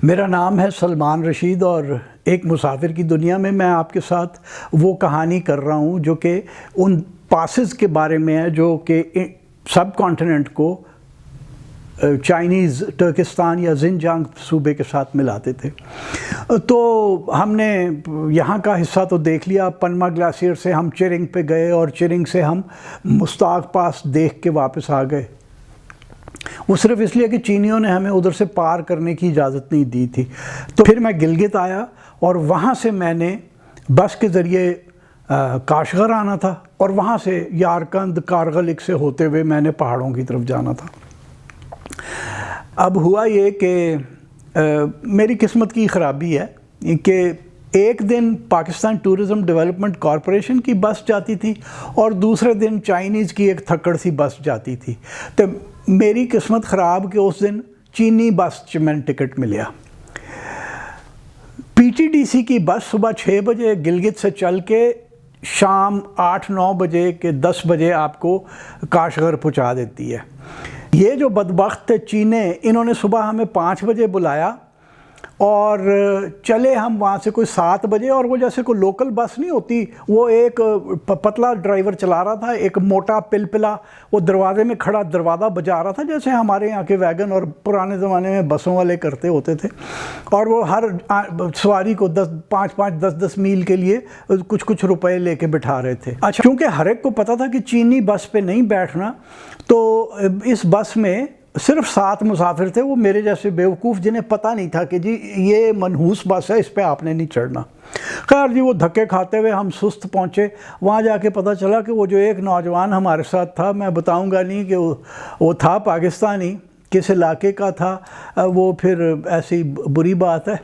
میرا نام ہے سلمان رشید اور ایک مسافر کی دنیا میں آپ کے ساتھ وہ کہانی کر رہا ہوں جو کہ ان پاسز کے بارے میں ہے جو کہ سب کانٹیننٹ کو چائنیز ترکستان یا زنجانگ صوبے کے ساتھ ملاتے تھے۔ تو ہم نے یہاں کا حصہ تو دیکھ لیا، پنما گلیشیئر سے ہم چرنگ پہ گئے اور چرنگ سے ہم مستاق پاس دیکھ کے واپس آ گئے۔ وہ صرف اس لیے کہ چینیوں نے ہمیں ادھر سے پار کرنے کی اجازت نہیں دی تھی۔ تو پھر میں گلگت آیا اور وہاں سے میں نے بس کے ذریعے کاشغر آنا تھا اور وہاں سے یارکند کارگلک سے ہوتے ہوئے میں نے پہاڑوں کی طرف جانا تھا۔ اب ہوا یہ کہ میری قسمت کی خرابی ہے کہ ایک دن پاکستان ٹورزم ڈیولپمنٹ کارپوریشن کی بس جاتی تھی اور دوسرے دن چائنیز کی ایک تھکڑ سی بس جاتی تھی۔ تو میری قسمت خراب کہ اس دن چینی بس میں نے ٹکٹ ملیا۔ پی ٹی ڈی سی کی بس صبح 6 بجے گلگت سے چل کے شام 8-9 بجے کے 10 بجے آپ کو کاشغر پہنچا دیتی ہے۔ یہ جو بدبخت تھے چینے، انہوں نے صبح ہمیں 5 بجے بلایا اور چلے ہم وہاں سے کوئی 7 بجے، اور وہ جیسے کوئی لوکل بس نہیں ہوتی، وہ ایک پتلا ڈرائیور چلا رہا تھا، ایک موٹا پلپلا وہ دروازے میں کھڑا دروازہ بجا رہا تھا جیسے ہمارے یہاں کے ویگن اور پرانے زمانے میں بسوں والے کرتے ہوتے تھے، اور وہ ہر سواری کو 5-10 میل کے لیے کچھ روپے لے کے بٹھا رہے تھے۔ اچھا، کیونکہ ہر ایک کو پتا تھا کہ چینی بس پہ نہیں بیٹھنا، تو اس بس میں صرف 7 مسافر تھے، وہ میرے جیسے بیوقوف جنہیں پتہ نہیں تھا کہ جی یہ منحوس بس ہے، اس پہ آپ نے نہیں چڑھنا۔ خیر جی، وہ دھکے کھاتے ہوئے ہم سست پہنچے۔ وہاں جا کے پتہ چلا کہ وہ جو ایک نوجوان ہمارے ساتھ تھا، میں بتاؤں گا نہیں کہ وہ تھا پاکستانی، کس علاقے کا تھا، وہ پھر ایسی بری بات ہے۔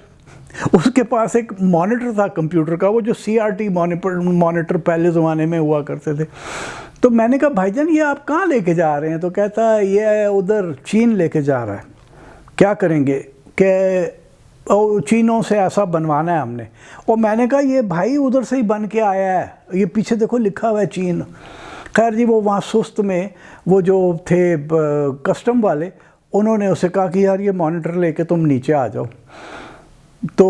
اس کے پاس ایک مانیٹر تھا کمپیوٹر کا، وہ جو CRT مانیٹر پہلے زمانے میں ہوا کرتے تھے۔ تو میں نے کہا بھائی جان یہ آپ کہاں لے کے جا رہے ہیں؟ تو کہتا ہے یہ ادھر چین لے کے جا رہا ہے۔ کیا کریں گے کہ چینوں سے ایسا بنوانا ہے ہم نے۔ اور میں نے کہا یہ بھائی ادھر سے ہی بن کے آیا ہے، یہ پیچھے دیکھو لکھا ہوا ہے چین۔ خیر جی، وہ وہاں سست میں وہ جو تھے کسٹم والے، انہوں نے اسے کہا کہ یار یہ مانیٹر لے کے تم نیچے آ جاؤ۔ تو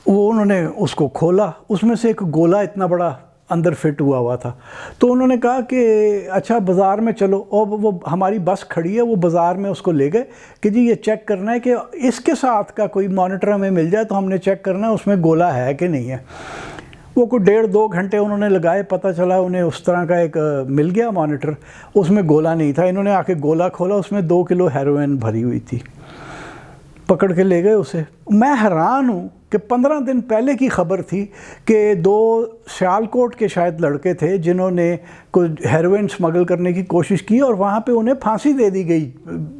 وہ انہوں نے اس کو کھولا، اس میں سے ایک گولا اتنا بڑا اندر فٹ ہوا تھا۔ تو انہوں نے کہا کہ اچھا بازار میں چلو، اور وہ ہماری بس کھڑی ہے، وہ بازار میں اس کو لے گئے کہ جی یہ چیک کرنا ہے کہ اس کے ساتھ کا کوئی مانیٹر ہمیں مل جائے تو ہم نے چیک کرنا ہے اس میں گولا ہے کہ نہیں ہے۔ وہ کوئی 1.5-2 گھنٹے انہوں نے لگائے، پتہ چلا انہیں اس طرح کا ایک مل گیا مانیٹر، اس میں گولا نہیں تھا۔ انہوں نے آ کے گولا کھولا، اس میں 2 کلو ہیروئن بھری ہوئی تھی، پکڑ کے لے گئے اسے۔ میں حیران ہوں کہ 15 دن پہلے کی خبر تھی کہ 2 سیالکوٹ کے شاید لڑکے تھے جنہوں نے کوئی ہیروئن سمگل کرنے کی کوشش کی اور وہاں پہ انہیں پھانسی دے دی گئی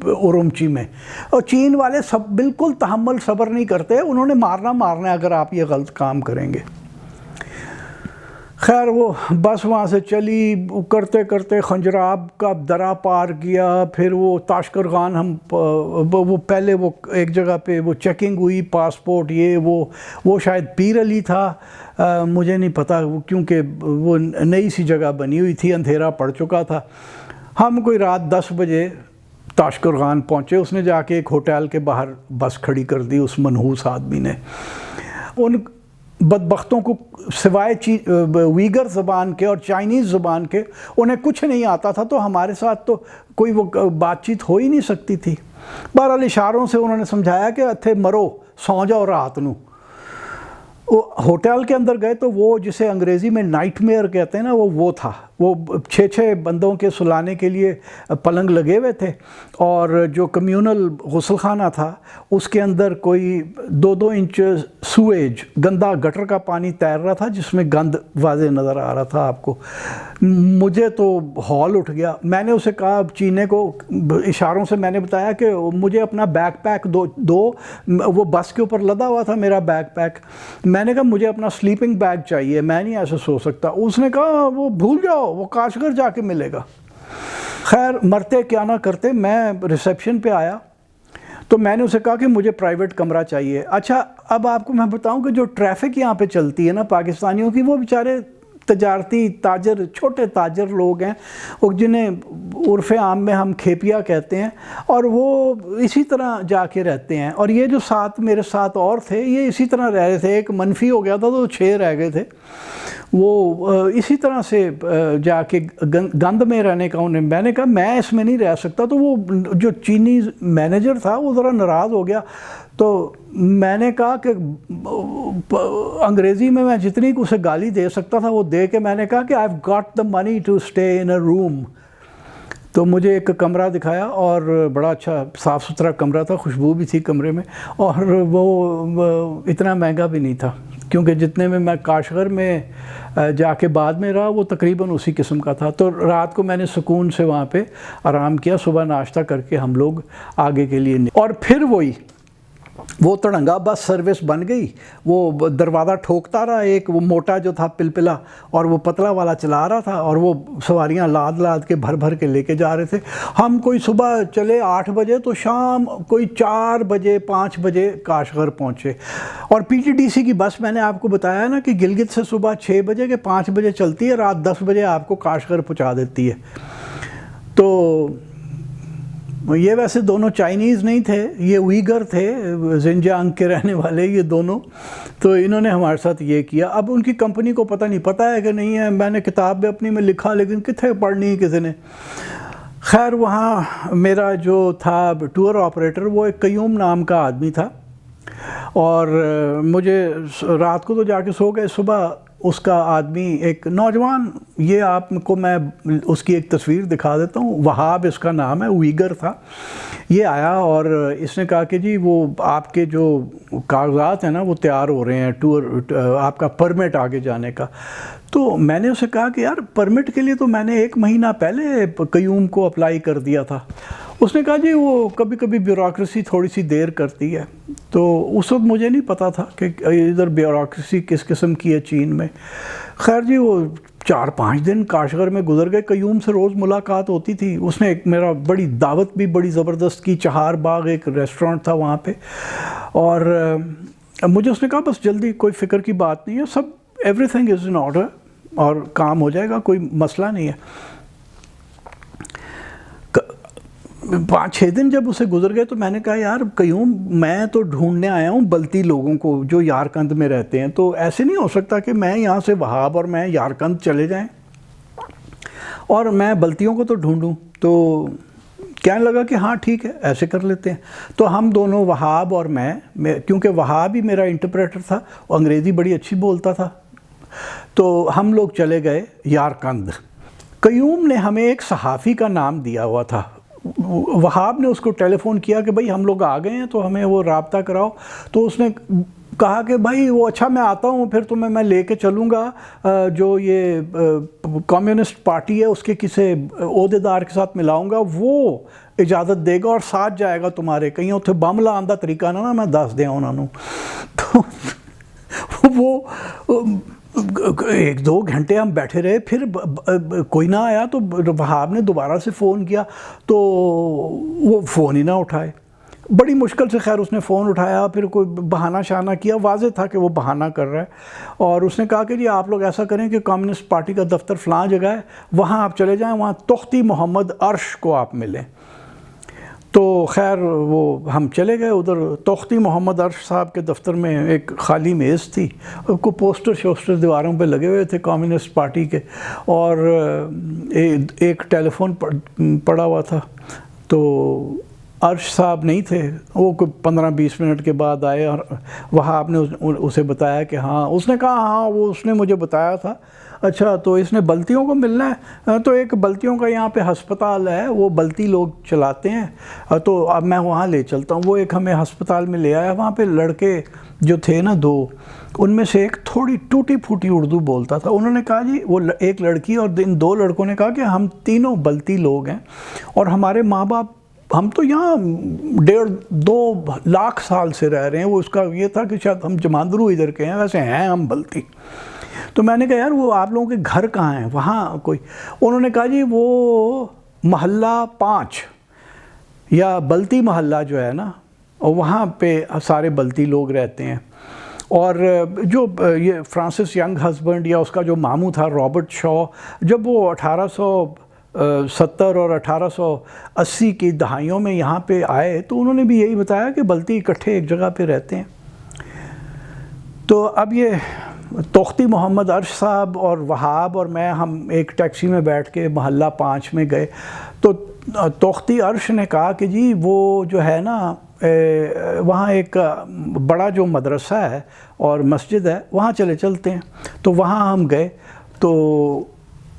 اورمچی میں۔ اور چین والے سب بالکل تحمل صبر نہیں کرتے، انہوں نے مارنا ہے اگر آپ یہ غلط کام کریں گے۔ خیر وہ بس وہاں سے چلی، کرتے کرتے خنجراب کا درہ پار کیا، پھر وہ تاشقرغان ہم وہ پہلے وہ ایک جگہ پہ وہ چیکنگ ہوئی، پاسپورٹ یہ وہ شاید پیر علی تھا، مجھے نہیں پتہ کیونکہ وہ نئی سی جگہ بنی ہوئی تھی، اندھیرا پڑ چکا تھا۔ ہم کوئی رات 10 بجے تاشقرغان پہنچے۔ اس نے جا کے ایک ہوٹل کے باہر بس کھڑی کر دی اس منحوس آدمی نے۔ ان بدبختوں کو سوائے ویگر زبان کے اور چائنیز زبان کے انہیں کچھ نہیں آتا تھا، تو ہمارے ساتھ تو کوئی وہ بات چیت ہو ہی نہیں سکتی تھی۔ بہرحال اشاروں سے انہوں نے سمجھایا کہ اتھے مرو، سو جاؤ رات نو۔ وہ ہوٹل کے اندر گئے تو وہ جسے انگریزی میں نائٹ میئر کہتے ہیں نا، وہ تھا۔ وہ 6 بندوں کے سلانے کے لیے پلنگ لگے ہوئے تھے، اور جو کمیونل غسل خانہ تھا اس کے اندر کوئی 2 انچ سویج گندا گٹر کا پانی تیر رہا تھا جس میں گند واضح نظر آ رہا تھا آپ کو۔ مجھے تو ہال اٹھ گیا۔ میں نے اسے کہا چینے کو، اشاروں سے میں نے بتایا کہ مجھے اپنا بیک پیک دو۔ وہ بس کے اوپر لدا ہوا تھا میرا بیک پیک۔ میں نے کہا مجھے اپنا سلیپنگ بیگ چاہیے، میں نہیں ایسے سو سکتا۔ اس نے کہا وہ بھول جاؤ، وہ کاشغر جا کے ملے گا۔ خیر مرتے کیا نہ کرتے، میں ریسیپشن پہ آیا تو میں نے اسے کہا کہ مجھے پرائیویٹ کمرہ چاہیے۔ اچھا اب آپ کو میں بتاؤں کہ جو ٹریفک یہاں پہ چلتی ہے نا پاکستانیوں کی، وہ بیچارے تجارتی تاجر، چھوٹے تاجر لوگ ہیں، جنہیں عرف عام میں ہم کھیپیا کہتے ہیں، اور وہ اسی طرح جا کے رہتے ہیں۔ اور یہ جو ساتھ میرے ساتھ اور تھے، یہ اسی طرح رہ رہے تھے۔ ایک منفی ہو گیا تھا تو 6 رہ گئے تھے۔ وہ اسی طرح سے جا کے گند میں رہنے کا انہیں، میں نے کہا میں اس میں نہیں رہ سکتا۔ تو وہ جو چینی مینیجر تھا وہ ذرا ناراض ہو گیا، تو میں نے کہا کہ انگریزی میں جتنی اسے گالی دے سکتا تھا وہ دے کے میں نے کہا کہ I've got the money to stay in a room۔ تو مجھے ایک کمرہ دکھایا، اور بڑا اچھا صاف ستھرا کمرہ تھا، خوشبو بھی تھی کمرے میں، اور وہ اتنا مہنگا بھی نہیں تھا، کیونکہ جتنے میں کاشغر میں جا کے بعد میں رہا وہ تقریباً اسی قسم کا تھا۔ تو رات کو میں نے سکون سے وہاں پہ آرام کیا، صبح ناشتہ کر کے ہم لوگ آگے کے لیے اور پھر وہ تڑنگا بس سروس بن گئی۔ وہ دروازہ ٹھوکتا رہا، ایک وہ موٹا جو تھا پلپلا، اور وہ پتلا والا چلا رہا تھا، اور وہ سواریاں لاد کے بھر کے لے کے جا رہے تھے۔ ہم کوئی صبح چلے 8 بجے تو شام کوئی 4 بجے 5 بجے کاشغر پہنچے۔ اور پی ٹی ڈی سی کی بس میں نے آپ کو بتایا نا کہ گلگت سے صبح 6 بجے کے 5 بجے چلتی ہے، رات 10 بجے آپ کو کاشغر پہنچا دیتی ہے۔ تو یہ ویسے دونوں چائنیز نہیں تھے، یہ ویگر تھے، زنجیانگ کے رہنے والے یہ دونوں۔ تو انہوں نے ہمارے ساتھ یہ کیا۔ اب ان کی کمپنی کو پتہ نہیں، پتہ ہے کہ نہیں ہے، میں نے کتاب میں اپنی میں لکھا، لیکن کتنے پڑھنی کسی نے۔ خیر وہاں میرا جو تھا ٹور آپریٹر وہ ایک قیوم نام کا آدمی تھا، اور مجھے رات کو تو جا کے سو گئے، صبح اس کا آدمی ایک نوجوان، یہ آپ کو میں اس کی ایک تصویر دکھا دیتا ہوں، وہاب اس کا نام ہے، ویگر تھا۔ یہ آیا اور اس نے کہا کہ جی وہ آپ کے جو کاغذات ہیں نا وہ تیار ہو رہے ہیں، ٹور آپ کا پرمٹ آگے جانے کا۔ تو میں نے اسے کہا کہ یار پرمٹ کے لیے تو میں نے 1 مہینہ پہلے قیوم کو اپلائی کر دیا تھا۔ اس نے کہا جی وہ کبھی کبھی بیوروکریسی تھوڑی سی دیر کرتی ہے۔ تو اس وقت مجھے نہیں پتا تھا کہ ادھر بیوروکریسی کس قسم کی ہے چین میں۔ خیر جی وہ 4-5 دن کاشغر میں گزر گئے، قیوم سے روز ملاقات ہوتی تھی۔ اس نے ایک میرا بڑی دعوت بھی بڑی زبردست کی، چہار باغ ایک ریسٹورنٹ تھا وہاں پہ، اور مجھے اس نے کہا بس جلدی، کوئی فکر کی بات نہیں ہے، سب everything is in order, اور کام ہو جائے گا، کوئی مسئلہ نہیں ہے۔ 5-6 دن جب اسے گزر گئے تو میں نے کہا یار قیوم میں تو ڈھونڈنے آیا ہوں بلتی لوگوں کو جو یارکند میں رہتے ہیں، تو ایسے نہیں ہو سکتا کہ میں یہاں سے وہاب اور میں یارکند چلے جائیں، اور میں بلتیوں کو تو ڈھونڈوں۔ تو کہنے لگا کہ ہاں ٹھیک ہے ایسے کر لیتے ہیں۔ تو ہم دونوں وہاب اور میں کیونکہ وہاب ہی میرا انٹرپریٹر تھا، وہ انگریزی بڑی اچھی بولتا تھا، تو ہم لوگ چلے گئے یارکند۔ قیوم نے ہمیں ایک صحافی کا نام دیا ہوا تھا، وہاب نے اس کو ٹیلی فون کیا کہ بھائی ہم لوگ آ گئے ہیں تو ہمیں وہ رابطہ کراؤ۔ تو اس نے کہا کہ بھائی وہ اچھا میں آتا ہوں، پھر تمہیں میں لے کے چلوں گا، جو یہ کمیونسٹ پارٹی ہے اس کے کسی عہدیدار کے ساتھ ملاؤں گا، وہ اجازت دے گا اور ساتھ جائے گا تمہارے، کہیں اتنے بم لاؤں دا طریقہ نا میں دس دیا انہوں نے۔ تو وہ 1-2 گھنٹے ہم بیٹھے رہے، پھر کوئی نہ آیا تو وہاب نے دوبارہ سے فون کیا تو وہ فون ہی نہ اٹھائے۔ بڑی مشکل سے خیر اس نے فون اٹھایا، پھر کوئی بہانہ شانہ کیا، واضح تھا کہ وہ بہانہ کر رہا ہے، اور اس نے کہا کہ جی آپ لوگ ایسا کریں کہ کمیونسٹ پارٹی کا دفتر فلاں جگہ ہے، وہاں آپ چلے جائیں، وہاں تختی محمد عرش کو آپ ملیں۔ تو خیر وہ ہم چلے گئے ادھر، تختی محمد عرش صاحب کے دفتر میں ایک خالی میز تھی، کو پوسٹر شوسٹر دیواروں پہ لگے ہوئے تھے کمیونسٹ پارٹی کے، اور ایک ٹیلی فون پڑا ہوا تھا۔ تو عرش صاحب نہیں تھے، وہ کوئی 15-20 منٹ کے بعد آئے، اور وہاں آپ نے اسے بتایا کہ ہاں، اس نے کہا ہاں وہ اس نے مجھے بتایا تھا۔ اچھا تو اس نے بلتیوں کو ملنا ہے، تو ایک بلتیوں کا یہاں پہ ہسپتال ہے، وہ بلتی لوگ چلاتے ہیں، تو اب میں وہاں لے چلتا ہوں۔ وہ ایک ہمیں ہسپتال میں لے آیا، وہاں پہ لڑکے جو تھے نا 2، ان میں سے ایک تھوڑی ٹوٹی پھوٹی اردو بولتا تھا۔ انہوں نے کہا جی، وہ ایک لڑکی اور ان 2 لڑکوں نے کہا کہ ہم تینوں بلتی لوگ ہیں، اور ہمارے ماں باپ، ہم تو یہاں 1.5-2 لاکھ سال سے رہ رہے ہیں۔ وہ اس کا یہ تھا کہ شاید ہم جماندرو ادھر کے ہیں، ویسے ہیں ہم بلتی۔ تو میں نے کہا یار وہ آپ لوگوں کے گھر کہاں ہیں وہاں کوئی؟ انہوں نے کہا جی وہ محلہ 5 یا بلتی محلہ جو ہے نا، وہاں پہ سارے بلتی لوگ رہتے ہیں۔ اور جو یہ فرانسس ینگ ہسبینڈ یا اس کا جو ماموں تھا رابرٹ شاہ، جب وہ 1870 اور 1880 کی دہائیوں میں یہاں پہ آئے تو انہوں نے بھی یہی بتایا کہ بلتی اکٹھے ایک جگہ پہ رہتے ہیں۔ تو اب یہ توختی محمد عرش صاحب اور وہاب اور میں ہم ایک ٹیکسی میں بیٹھ کے محلہ 5 میں گئے، تو توختی عرش نے کہا کہ جی وہ جو ہے نا وہاں ایک بڑا جو مدرسہ ہے اور مسجد ہے وہاں چلتے ہیں۔ تو وہاں ہم گئے، تو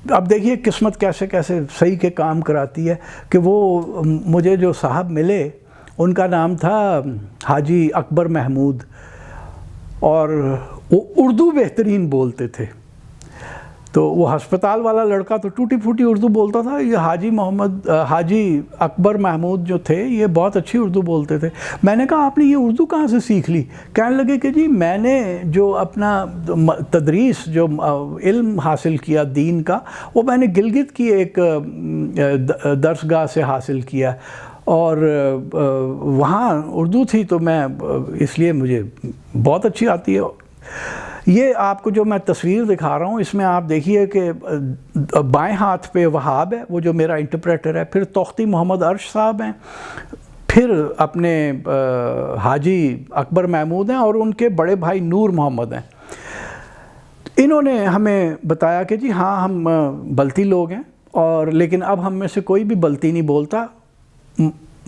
اب دیکھیے قسمت کیسے کیسے صحیح کے کام کراتی ہے کہ وہ مجھے جو صاحب ملے ان کا نام تھا حاجی اکبر محمود، اور وہ اردو بہترین بولتے تھے۔ تو وہ ہسپتال والا لڑکا تو ٹوٹی پھوٹی اردو بولتا تھا، یہ حاجی اکبر محمود جو تھے یہ بہت اچھی اردو بولتے تھے۔ میں نے کہا آپ نے یہ اردو کہاں سے سیکھ لی؟ کہنے لگے کہ جی میں نے جو اپنا تدریس جو علم حاصل کیا دین کا، وہ میں نے گلگت کی ایک درسگاہ سے حاصل کیا، اور وہاں اردو تھی تو میں اس لیے مجھے بہت اچھی آتی ہے۔ یہ آپ کو جو میں تصویر دکھا رہا ہوں اس میں آپ دیکھیے کہ بائیں ہاتھ پہ وہاب ہے، وہ جو میرا انٹرپریٹر ہے، پھر توختی محمد عرش صاحب ہیں، پھر اپنے حاجی اکبر محمود ہیں، اور ان کے بڑے بھائی نور محمد ہیں۔ انہوں نے ہمیں بتایا کہ جی ہاں ہم بلتی لوگ ہیں، اور لیکن اب ہم میں سے کوئی بھی بلتی نہیں بولتا۔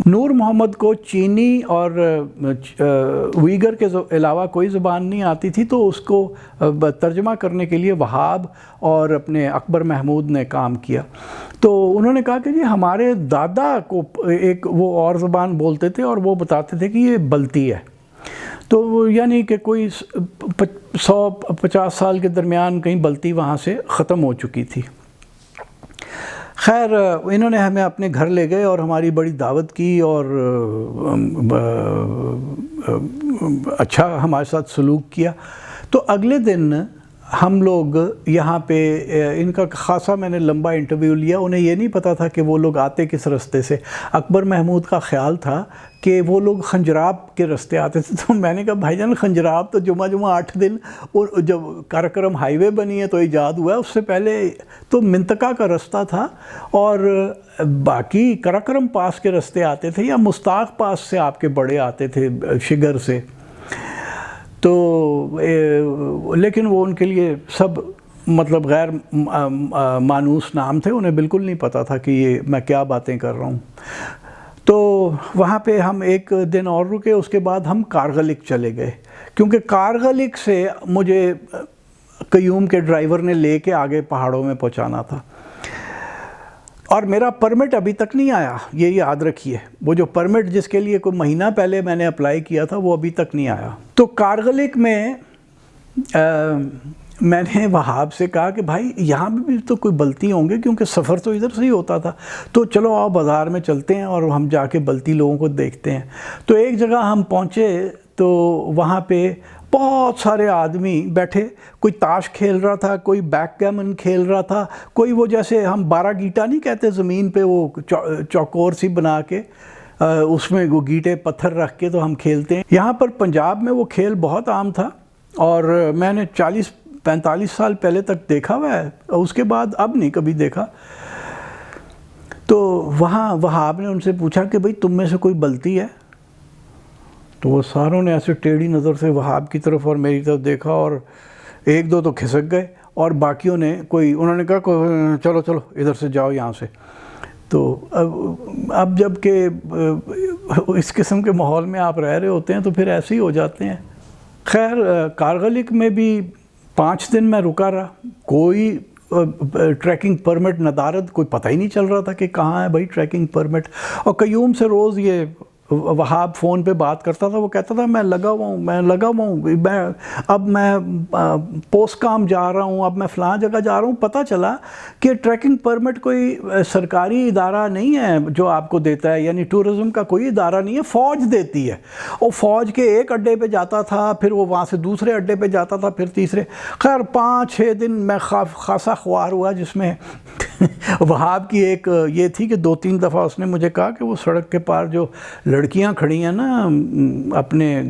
نور محمد کو چینی اور ویگر کے علاوہ کوئی زبان نہیں آتی تھی، تو اس کو ترجمہ کرنے کے لیے وہاب اور اپنے اکبر محمود نے کام کیا۔ تو انہوں نے کہا کہ جی ہمارے دادا کو ایک وہ اور زبان بولتے تھے اور وہ بتاتے تھے کہ یہ بلتی ہے، تو یعنی کہ کوئی 100-50 سال کے درمیان کہیں بلتی وہاں سے ختم ہو چکی تھی۔ خیر انہوں نے ہمیں اپنے گھر لے گئے اور ہماری بڑی دعوت کی، اور اچھا ہمارے ساتھ سلوک کیا۔ تو اگلے دن ہم لوگ یہاں پہ ان کا خاصا میں نے لمبا انٹرویو لیا، انہیں یہ نہیں پتا تھا کہ وہ لوگ آتے کس رستے سے۔ اکبر محمود کا خیال تھا کہ وہ لوگ خنجراب کے رستے آتے تھے، تو میں نے کہا بھائی جان خنجراب تو جمعہ 8 دن، اور جب کراکرم ہائی وے بنی ہے تو ایجاد ہوا ہے، اس سے پہلے تو منطقہ کا رستہ تھا، اور باقی کراکرم پاس کے رستے آتے تھے، یا مستاق پاس سے آپ کے بڑے آتے تھے شگر سے۔ تو لیکن وہ ان کے لیے سب مطلب غیر مانوس نام تھے، انہیں بالکل نہیں پتا تھا کہ یہ میں کیا باتیں کر رہا ہوں۔ تو وہاں پہ ہم ایک دن اور رکے، اس کے بعد ہم کارغلک چلے گئے، کیونکہ کارغلک سے مجھے قیوم کے ڈرائیور نے لے کے آگے پہاڑوں میں پہنچانا تھا، اور میرا پرمٹ ابھی تک نہیں آیا، یہ یاد رکھیے، وہ جو پرمٹ جس کے لیے کوئی مہینہ پہلے میں نے اپلائی کیا تھا وہ ابھی تک نہیں آیا۔ تو کارغلک میں میں نے وہاب سے کہا کہ بھائی یہاں بھی تو کوئی بلتی ہوں گے، کیونکہ سفر تو ادھر سے ہی ہوتا تھا، تو چلو آؤ بازار میں چلتے ہیں اور ہم جا کے بلتی لوگوں کو دیکھتے ہیں۔ تو ایک جگہ ہم پہنچے تو وہاں پہ بہت سارے آدمی بیٹھے، کوئی تاش کھیل رہا تھا، کوئی بیک گیمن کھیل رہا تھا، کوئی وہ جیسے ہم 12 گیٹا نہیں کہتے زمین پہ وہ چوکور سی بنا کے اس میں وہ گیٹے پتھر رکھ کے تو ہم کھیلتے ہیں۔ یہاں پر پنجاب میں وہ کھیل بہت عام تھا، اور میں نے 40-45 سال پہلے تک دیکھا ہوا ہے، اس کے بعد اب نہیں کبھی دیکھا۔ تو وہاں وہاب نے ان سے پوچھا کہ بھئی تم میں سے کوئی بلتی ہے؟ تو وہ ساروں نے ایسے ٹیڑھی نظر سے وہاب کی طرف اور میری طرف دیکھا، اور ایک دو تو کھسک گئے، اور باقیوں نے انہوں نے کہا چلو چلو ادھر سے جاؤ یہاں سے۔ تو اب جب کہ اس قسم کے ماحول میں آپ رہ رہے ہوتے ہیں تو پھر ایسے ہی ہو جاتے ہیں۔ خیر کارغلک میں بھی 5 دن میں رکا رہا، کوئی ٹریکنگ پرمٹ ندارد کوئی پتہ ہی نہیں چل رہا تھا کہ کہاں ہے بھائی ٹریکنگ پرمٹ۔ اور قیوم سے روز یہ وہاب فون پہ بات کرتا تھا، وہ کہتا تھا میں لگا ہوا ہوں، اب میں پوسٹ کام جا رہا ہوں، اب میں فلاں جگہ جا رہا ہوں۔ پتہ چلا کہ ٹریکنگ پرمٹ کوئی سرکاری ادارہ نہیں ہے جو آپ کو دیتا ہے، یعنی ٹورزم کا کوئی ادارہ نہیں ہے، فوج دیتی ہے۔ اور فوج کے ایک اڈے پہ جاتا تھا، پھر وہ وہاں سے دوسرے اڈے پہ جاتا تھا، پھر تیسرے۔ خیر 5-6 دن میں خاصا خوار ہوا، جس میں وہاب کی ایک یہ تھی کہ 2-3 دفعہ اس نے مجھے کہا کہ وہ سڑک کے پار جو لڑکیاں کھڑی ہیں نا اپنے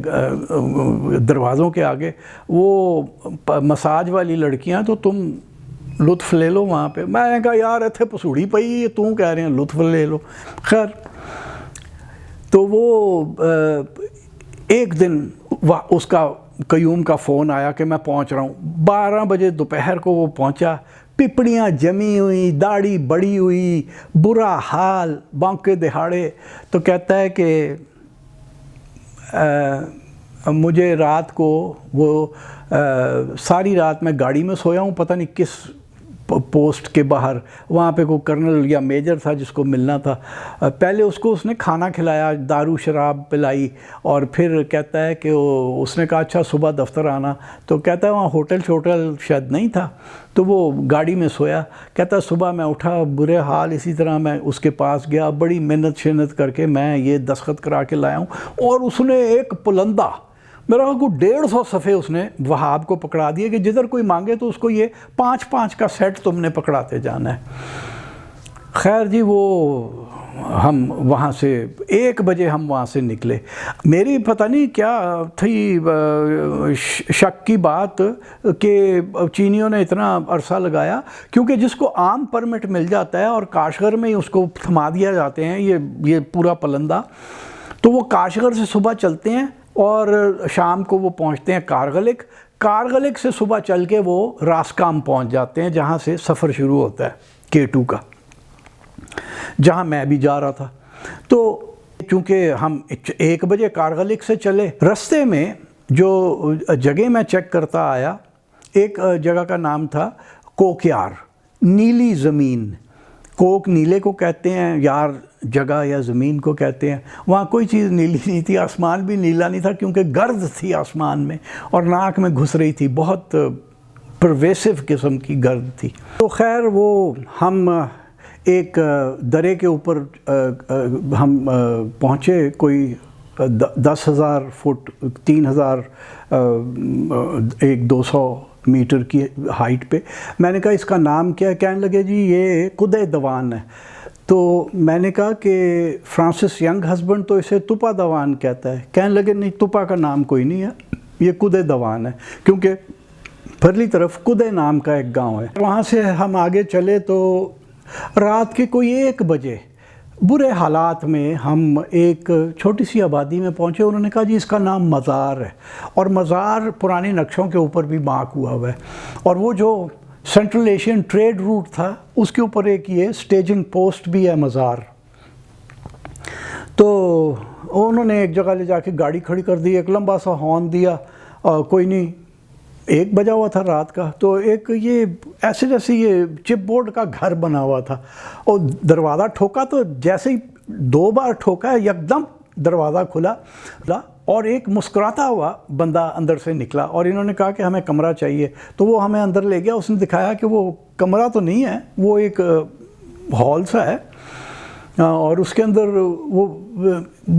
دروازوں کے آگے، وہ مساج والی لڑکیاں، تو تم لطف لے لو وہاں پہ۔ میں نے کہا یار اتھے پسوڑی پئی، تو کہہ رہے ہیں لطف لے لو۔ خیر تو وہ ایک دن اس کا قیوم کا فون آیا کہ میں پہنچ رہا ہوں۔ 12 بجے دوپہر کو وہ پہنچا، پپڑیاں جمی ہوئی، داڑھی بڑی ہوئی، برا حال بانکے دہاڑے۔ تو کہتا ہے کہ مجھے رات کو وہ ساری رات میں گاڑی میں سویا ہوں، پتہ نہیں کس پوسٹ کے باہر، وہاں پہ کوئی کرنل یا میجر تھا جس کو ملنا تھا۔ پہلے اس نے کھانا کھلایا، دارو شراب پلائی، اور پھر کہتا ہے کہ اس نے کہا اچھا صبح دفتر آنا۔ تو کہتا ہے وہاں ہوٹل شاید نہیں تھا، تو وہ گاڑی میں سویا۔ کہتا ہے صبح میں اٹھا، برے حال اسی طرح میں اس کے پاس گیا، بڑی محنت شنت کر کے میں یہ دستخط کرا کے لایا ہوں، اور اس نے ایک پلندہ، میرا کو 150 صفحے اس نے وہاب کو پکڑا دیے کہ جدھر کوئی مانگے تو اس کو یہ 5 کا سیٹ تم نے پکڑاتے جانا ہے۔ خیر جی، وہ ہم وہاں سے 1 بجے ہم وہاں سے نکلے۔ میری پتہ نہیں کیا تھی شک کی بات کہ چینیوں نے اتنا عرصہ لگایا، کیونکہ جس کو عام پرمٹ مل جاتا ہے اور کاشغر میں ہی اس کو تھما دیا جاتے ہیں یہ پورا پلندہ، تو وہ کاشغر سے صبح چلتے ہیں اور شام کو وہ پہنچتے ہیں کارغلک۔ کارغلک سے صبح چل کے وہ راسکام پہنچ جاتے ہیں، جہاں سے سفر شروع ہوتا ہے K2 کا، جہاں میں بھی جا رہا تھا۔ تو چونکہ ہم 1 بجے کارغلک سے چلے، رستے میں جو جگہ میں چیک کرتا آیا، ایک جگہ کا نام تھا کوکیار، نیلی زمین۔ کوک نیلے کو کہتے ہیں، یار جگہ یا زمین کو کہتے ہیں۔ وہاں کوئی چیز نیلی نہیں تھی، آسمان بھی نیلا نہیں تھا، کیونکہ گرد تھی آسمان میں اور ناک میں گھس رہی تھی، بہت پرویسو قسم کی گرد تھی۔ تو خیر وہ ہم ایک درے کے اوپر ہم پہنچے، کوئی 10,000 فٹ، 3,200 میٹر کی ہائٹ پہ۔ میں نے کہا اس کا نام کیا ہے؟ کہنے لگے جی یہ قدے دوان ہے۔ تو میں نے کہا کہ فرانسس ینگ ہسبینڈ تو اسے تپا دوان کہتا ہے۔ کہنے لگے نہیں، تپا کا نام کوئی نہیں ہے، یہ قدے دوان ہے، کیونکہ پھرلی طرف قدے نام کا ایک گاؤں ہے۔ وہاں سے ہم آگے چلے تو رات کے کوئی 1 بجے برے حالات میں ہم ایک چھوٹی سی آبادی میں پہنچے۔ انہوں نے کہا جی اس کا نام مزار ہے، اور مزار پرانے نقشوں کے اوپر بھی مارک ہوا ہوا ہے، اور وہ جو سینٹرل ایشین ٹریڈ روٹ تھا اس کے اوپر ایک یہ سٹیجنگ پوسٹ بھی ہے مزار۔ تو انہوں نے ایک جگہ لے جا کے گاڑی کھڑی کر دی، ایک لمبا سا ہارن دیا، کوئی نہیں 1 بجا ہوا تھا رات کا، تو ایک یہ ایسے جیسے یہ چپ بورڈ کا گھر بنا ہوا تھا، اور دروازہ ٹھوکا تو جیسے ہی 2 بار ٹھوکا ہے یکدم دروازہ کھلا، اور ایک مسکراتا ہوا بندہ اندر سے نکلا، اور انہوں نے کہا کہ ہمیں کمرہ چاہیے۔ تو وہ ہمیں اندر لے گیا، اس نے دکھایا کہ وہ کمرہ تو نہیں ہے، وہ ایک ہال سا ہے، اور اس کے اندر وہ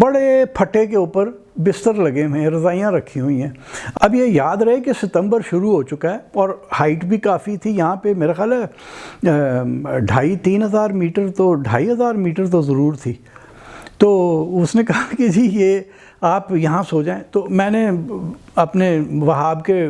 بڑے پھٹے کے اوپر بستر لگے ہوئے ہیں، رضائیاں رکھی ہوئی ہیں۔ اب یہ یاد رہے کہ ستمبر شروع ہو چکا ہے، اور ہائٹ بھی کافی تھی یہاں پہ، میرا خیال ہے 2,500-3,000 میٹر تو 2,500 میٹر تو ضرور تھی۔ تو اس نے کہا کہ جی یہ آپ یہاں سو جائیں۔ تو میں نے اپنے وہاب کے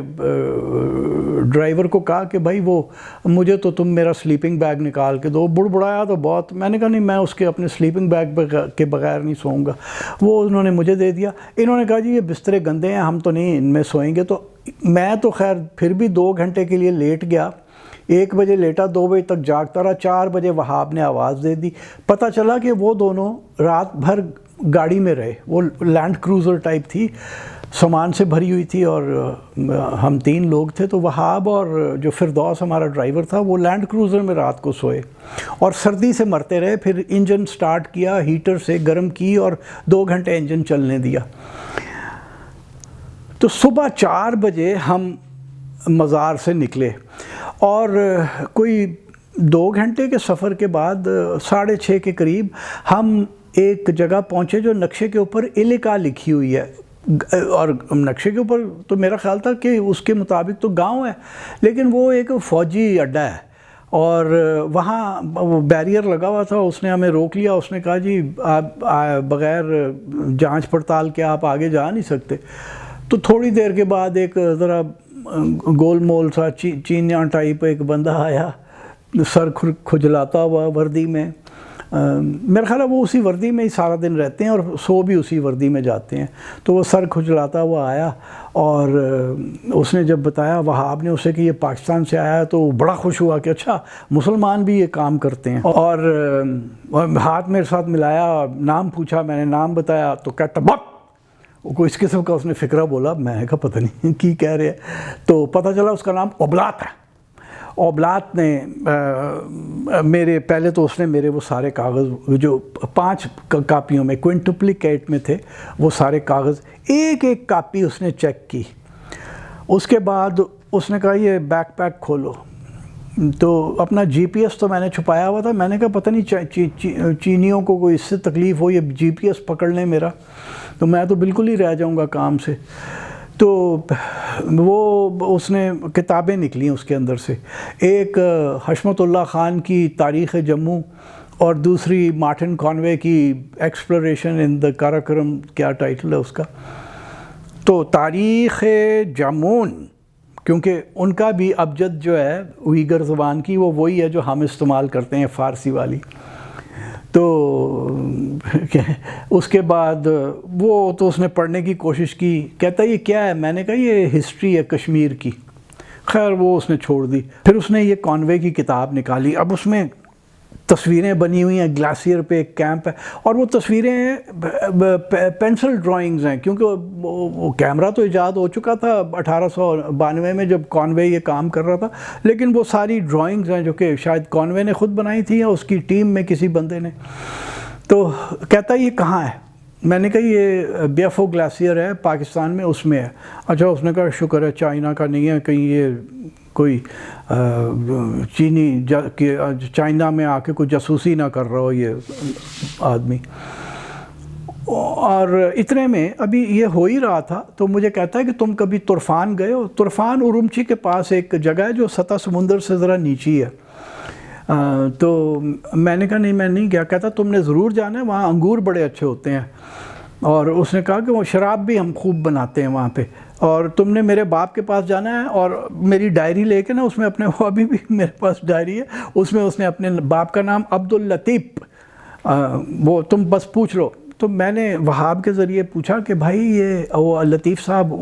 ڈرائیور کو کہا کہ بھائی وہ مجھے تو تم میرا سلیپنگ بیگ نکال کے دو۔ بڑبڑایا تو بہت، میں نے کہا نہیں میں اس کے اپنے سلیپنگ بیگ کے بغیر نہیں سوؤں گا۔ وہ انہوں نے مجھے دے دیا۔ انہوں نے کہا جی یہ بسترے گندے ہیں، ہم تو نہیں ان میں سوئیں گے۔ تو میں تو خیر پھر بھی 2 گھنٹے کے لیے لیٹ گیا، 1 بجے لیٹا، 2 بجے تک جاگتا رہا۔ 4 بجے وہاب نے آواز دے دی، پتہ چلا کہ وہ دونوں رات بھر گاڑی میں رہے۔ وہ لینڈ کروزر ٹائپ تھی، سامان سے بھری ہوئی تھی، اور ہم 3 لوگ تھے۔ تو وہاب اور جو فردوس ہمارا ڈرائیور تھا وہ لینڈ کروزر میں رات کو سوئے، اور سردی سے مرتے رہے۔ پھر انجن سٹارٹ کیا، ہیٹر سے گرم کی، اور 2 گھنٹے انجن چلنے دیا۔ تو صبح 4 بجے ہم مزار سے نکلے، اور کوئی 2 گھنٹے کے سفر کے بعد 6:30 کے قریب ہم ایک جگہ پہنچے جو نقشے کے اوپر الکا لکھی ہوئی ہے، اور نقشے کے اوپر تو میرا خیال تھا کہ اس کے مطابق تو گاؤں ہے، لیکن وہ ایک فوجی اڈہ ہے۔ اور وہاں وہ بیریئر لگا ہوا تھا، اس نے ہمیں روک لیا، اس نے کہا جی آپ بغیر جانچ پڑتال کے آپ آگے جا نہیں سکتے۔ تو تھوڑی دیر کے بعد ایک ذرا گول مول سا چینیاں ٹائپ ایک بندہ آیا، سر کھجلاتا ہوا وردی میں، میرا خیال ہے وہ اسی وردی میں ہی سارا دن رہتے ہیں اور سو بھی اسی وردی میں جاتے ہیں۔ تو وہ سر کھجلاتا ہوا آیا اور اس نے جب بتایا وہاب نے اسے کہ یہ پاکستان سے آیا، تو وہ بڑا خوش ہوا کہ اچھا مسلمان بھی یہ کام کرتے ہیں، اور ہاتھ میرے ساتھ ملایا، نام پوچھا، میں نے نام بتایا تو کہتا بک، کوئی اس قسم کا اس نے فکرہ بولا، میں نے کہا پتہ نہیں کی کہہ رہے ہیں، تو پتہ چلا اس کا نام اوبلات ہے۔ اوبلات نے میرے پہلے تو اس نے میرے وہ سارے کاغذ جو 5 کاپیوں میں کوئنٹپلیکیٹ میں تھے، وہ سارے کاغذ ایک ایک کاپی اس نے چیک کی۔ اس کے بعد اس نے کہا یہ بیک پیک کھولو، تو اپنا جی پی ایس تو میں نے چھپایا ہوا تھا، میں نے کہا پتہ نہیں چینیوں کو کوئی اس سے تکلیف ہو، یہ جی پی ایس پکڑ لیں میرا تو میں تو بالکل ہی رہ جاؤں گا کام سے۔ تو وہ اس نے کتابیں نکلیں اس کے اندر سے، ایک حشمت اللہ خان کی تاریخ جموں اور دوسری مارٹن کانوے کی ایکسپلوریشن ان دا کاراکرم، کیا ٹائٹل ہے اس کا۔ تو تاریخ جمون، کیونکہ ان کا بھی ابجد جو ہے اوئیگر زبان کی وہ وہی ہے جو ہم استعمال کرتے ہیں فارسی والی۔ تو اس کے بعد وہ تو اس نے پڑھنے کی کوشش کی، کہتا یہ کیا ہے، میں نے کہا یہ ہسٹری ہے کشمیر کی، خیر وہ اس نے چھوڑ دی۔ پھر اس نے یہ کانوے کی کتاب نکالی، اب اس میں تصویریں بنی ہوئی ہیں، گلیشیئر پہ ایک کیمپ ہے، اور وہ تصویریں پینسل ڈرائنگز ہیں، کیونکہ وہ کیمرہ تو ایجاد ہو چکا تھا 1892 میں جب کانوے یہ کام کر رہا تھا، لیکن وہ ساری ڈرائنگز ہیں جو کہ شاید کانوے نے خود بنائی تھی یا اس کی ٹیم میں کسی بندے نے۔ تو کہتا یہ کہاں ہے، میں نے کہا یہ بیفو گلیشیئر ہے پاکستان میں، اس میں ہے۔ اچھا، اس نے کہا شکر ہے چائنا کا نہیں ہے، کہیں یہ کوئی چینی چائنا میں آ کے کوئی جاسوسی نہ کر رہا ہو یہ آدمی۔ اور اتنے میں ابھی یہ ہو ہی رہا تھا تو مجھے کہتا ہے کہ تم کبھی طرفان گئے ہو؟ طرفان ارومچی کے پاس ایک جگہ ہے جو سطح سمندر سے ذرا نیچی ہے۔ تو میں نے کہا نہیں میں نہیں گیا۔ کہتا تم نے ضرور جانا ہے، وہاں انگور بڑے اچھے ہوتے ہیں، اور اس نے کہا کہ وہ شراب بھی ہم خوب بناتے ہیں وہاں پہ، اور تم نے میرے باپ کے پاس جانا ہے، اور میری ڈائری لے کے نا، اس میں اپنے، وہ ابھی بھی میرے پاس ڈائری ہے، اس میں اس نے اپنے باپ کا نام عبداللطیف، وہ تم بس پوچھ لو۔ تو میں نے وہاب کے ذریعے پوچھا کہ بھائی یہ وہ لطیف صاحب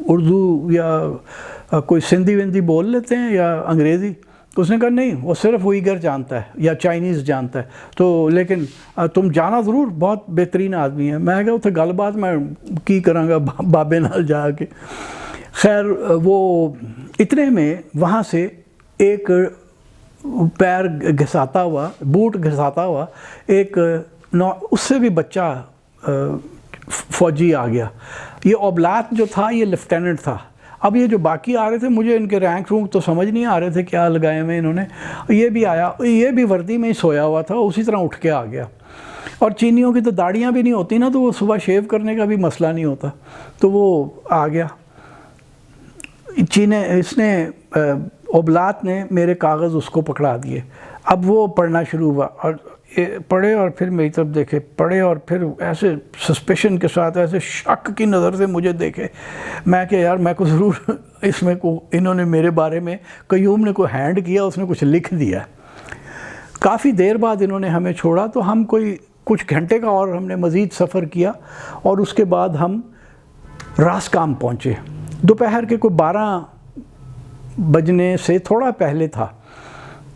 اردو یا کوئی سندھی وندھی بول لیتے ہیں یا انگریزی؟ تو اس نے کہا نہیں، وہ صرف اوئیگر جانتا ہے یا چائنیز جانتا ہے، تو لیکن تم جانا ضرور، بہت بہترین آدمی ہے۔ میں کہا اتنے گل بات میں کی کراں گا بابے نال جا کے۔ خیر وہ اتنے میں وہاں سے ایک پیر گھساتا ہوا، بوٹ گھساتا ہوا ایک اس سے بھی بچہ فوجی آ گیا۔ یہ اوبلات جو تھا یہ لیفٹیننٹ تھا۔ اب یہ جو باقی آ رہے تھے، مجھے ان کے رینک رونک تو سمجھ نہیں آ رہے تھے کیا لگائے ہوئے انہوں نے۔ یہ بھی آیا، یہ بھی وردی میں ہی سویا ہوا تھا، اسی طرح اٹھ کے آ گیا۔ اور چینیوں کی تو داڑیاں بھی نہیں ہوتی نا، تو وہ صبح شیو کرنے کا بھی مسئلہ نہیں ہوتا، تو وہ آ گیا۔ اس نے اوبلات نے میرے کاغذ اس کو پکڑا دیے۔ اب وہ پڑھنا شروع ہوا، اور پڑھے اور پھر میری طرف دیکھے، پڑھے اور پھر ایسے سسپیشن کے ساتھ، ایسے شک کی نظر سے مجھے دیکھے۔ میں کہ یار میں کو ضرور اس میں کو انہوں نے میرے بارے میں، قیوم نے کوئی ہینڈ کیا، اس نے کچھ لکھ دیا۔ کافی دیر بعد انہوں نے ہمیں چھوڑا، تو ہم کوئی کچھ گھنٹے کا اور ہم نے مزید سفر کیا، اور اس کے بعد ہم راسکام پہنچے۔ دوپہر کے کوئی 12 بجنے سے تھوڑا پہلے تھا،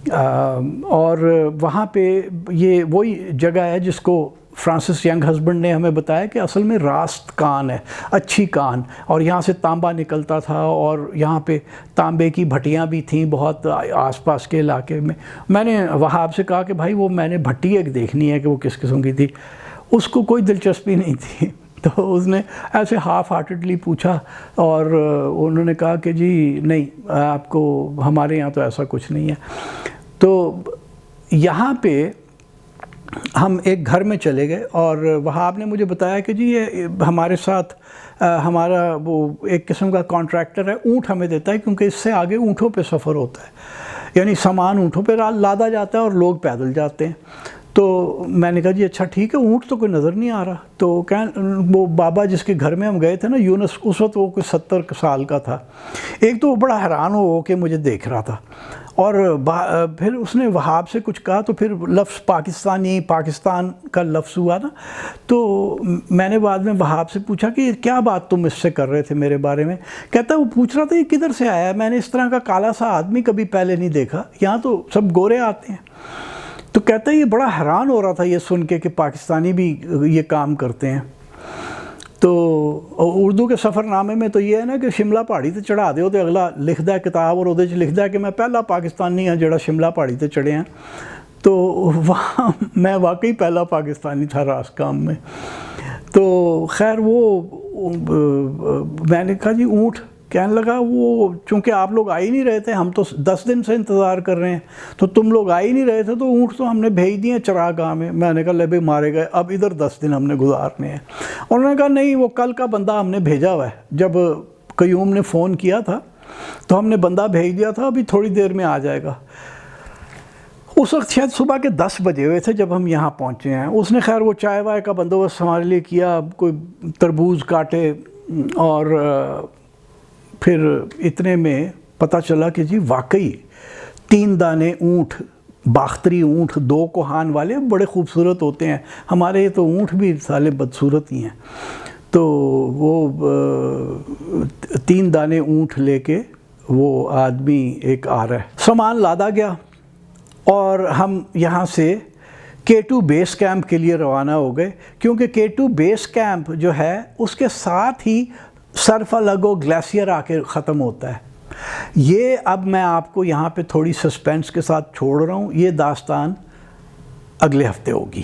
اور وہاں پہ یہ وہی جگہ ہے جس کو فرانسس ینگ ہسبینڈ نے ہمیں بتایا کہ اصل میں راست کان ہے، اچھی کان، اور یہاں سے تانبا نکلتا تھا، اور یہاں پہ تانبے کی بھٹیاں بھی تھیں بہت آس پاس کے علاقے میں۔ میں نے وہاب سے کہا کہ بھائی وہ میں نے بھٹی ایک دیکھنی ہے کہ وہ کس قسم کی تھی۔ اس کو کوئی دلچسپی نہیں تھی، تو اس نے ایسے ہاف ہارٹڈلی پوچھا، اور انہوں نے کہا کہ جی نہیں، آپ کو ہمارے یہاں تو ایسا کچھ نہیں ہے۔ تو یہاں پہ ہم ایک گھر میں چلے گئے، اور وہاب نے مجھے بتایا کہ جی یہ ہمارے ساتھ ہمارا وہ ایک قسم کا کانٹریکٹر ہے، اونٹ ہمیں دیتا ہے، کیونکہ اس سے آگے اونٹوں پہ سفر ہوتا ہے۔ یعنی سامان اونٹوں پہ لادا جاتا ہے اور لوگ پیدل جاتے ہیں. تو میں نے کہا جی اچھا ٹھیک ہے, اونٹ تو کوئی نظر نہیں آ رہا. تو وہ بابا جس کے گھر میں ہم گئے تھے نا, یونس, اس وقت وہ کوئی 70 سال کا تھا. ایک تو وہ بڑا حیران ہو کے مجھے دیکھ رہا تھا, اور پھر اس نے وہاب سے کچھ کہا, تو پھر لفظ پاکستانی, پاکستان کا لفظ ہوا نا. تو میں نے بعد میں وہاب سے پوچھا کہ کیا بات تم اس سے کر رہے تھے میرے بارے میں. کہتا ہے وہ پوچھ رہا تھا یہ کدھر سے آیا ہے, میں نے اس طرح کا کالا سا آدمی کبھی پہلے نہیں دیکھا, یہاں تو سب گورے آتے ہیں. تو کہتا ہے یہ بڑا حیران ہو رہا تھا یہ سن کے کہ پاکستانی بھی یہ کام کرتے ہیں. تو اردو کے سفر نامے میں تو یہ ہے نا کہ شملہ پہاڑی تے چڑھا دے تو اگلا لکھدا ہے کتاب, اور وہ لکھدا ہے کہ میں پہلا پاکستانی ہاں جڑا شملہ پہاڑی تے چڑھے ہیں. تو وہاں میں واقعی پہلا پاکستانی تھا راس کام میں. تو خیر وہ میں نے کہا جی اونٹ, کہنے لگا وہ چونکہ آپ لوگ آ ہی نہیں رہے تھے, ہم تو 10 دن سے انتظار کر رہے ہیں, تو تم لوگ آ ہی نہیں رہے تھے, تو اونٹ تو ہم نے بھیج دیے چراغ گاہ میں. میں نے کہا لے بھائی مارے گئے, اب ادھر 10 دن ہم نے گزارنے ہیں. انہوں نے کہا نہیں وہ کل کا بندہ ہم نے بھیجا ہوا ہے, جب قیوم نے فون کیا تھا تو ہم نے بندہ بھیج دیا تھا, ابھی تھوڑی دیر میں آ جائے گا. اس وقت شاید صبح کے 10 بجے ہوئے تھے جب ہم یہاں پہنچے ہیں. اس نے خیر وہ چائے وائے کا بندوبست ہمارے لیے کیا, کوئی تربوز کاٹے, اور پھر اتنے میں پتہ چلا کہ جی واقعی 3 دانے اونٹ, باختری اونٹ, 2 کوہان والے, بڑے خوبصورت ہوتے ہیں. ہمارے تو اونٹ بھی سالے بدصورت ہی ہیں. تو وہ 3 دانے اونٹ لے کے وہ آدمی ایک آ رہا ہے. سامان لادا گیا اور ہم یہاں سے K2 بیس کیمپ کے لیے روانہ ہو گئے, کیونکہ K2 بیس کیمپ جو ہے اس کے ساتھ ہی سرفالگو گلیشیئر آ کے ختم ہوتا ہے. یہ اب میں آپ کو یہاں پہ تھوڑی سسپینس کے ساتھ چھوڑ رہا ہوں, یہ داستان اگلے ہفتے ہوگی.